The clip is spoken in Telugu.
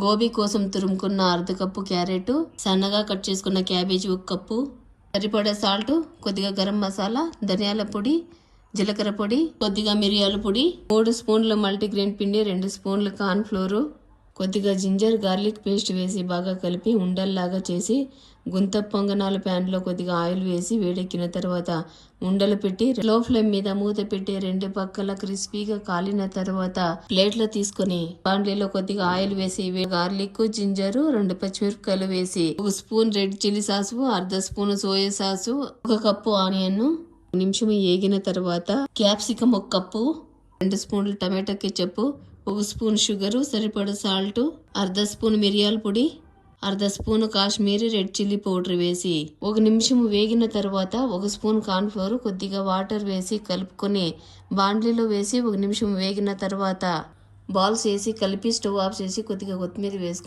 గోబీ కోసం తురుముకున్న అర్ధ కప్పు క్యారెట్, సన్నగా కట్ చేసుకున్న క్యాబేజీ 1 కప్పు, సరిపడా సాల్ట్, కొద్దిగా గరం మసాలా, ధనియాల పొడి, జీలకర్ర పొడి, కొద్దిగా మిరియాల పొడి, 3 స్పూన్ల మల్టీగ్రెయిన్ పిండి, 2 స్పూన్ల కార్న్ ఫ్లోర్, కొద్దిగా జింజర్ గార్లిక్ పేస్ట్ వేసి బాగా కలిపి ఉండల్లాగా చేసి గుంత పొంగనాల ప్యాన్లో కొద్దిగా ఆయిల్ వేసి వేడెక్కిన తర్వాత ఉండలు పెట్టి లో ఫ్లేమ్ మీద మూత పెట్టి 2 పక్కల క్రిస్పీగా కాలిన తర్వాత ప్లేట్లో తీసుకొని బాండ్లీలో కొద్దిగా ఆయిల్ వేసి గార్లిక్, జింజర్, 2 పచ్చిమిరపకాయలు వేసి 1 స్పూన్ రెడ్ చిల్లీ సాసు, అర్ధ spoon soya sauce, 1 cup onion నిమిషం ఏగిన తర్వాత క్యాప్సికం 1 కప్పు, 2 స్పూన్లు టమాటో కెచప్, 1 స్పూన్ షుగరు, సరిపడ సాల్ట్, అర్ధ స్పూన్ మిరియాల పొడి, అర్ధ spoon Kashmiri red chilli powder వేసి 1 నిమిషం వేగిన తర్వాత 1 స్పూన్ కార్న్ ఫ్లోర్, కొద్దిగా వాటర్ వేసి కలుపుకొని బాండ్లీలో వేసి 1 నిమిషం వేగిన తర్వాత బాల్స్ వేసి కలిపి స్టవ్ ఆఫ్ చేసి కొద్దిగా కొత్తిమీర వేసుకొని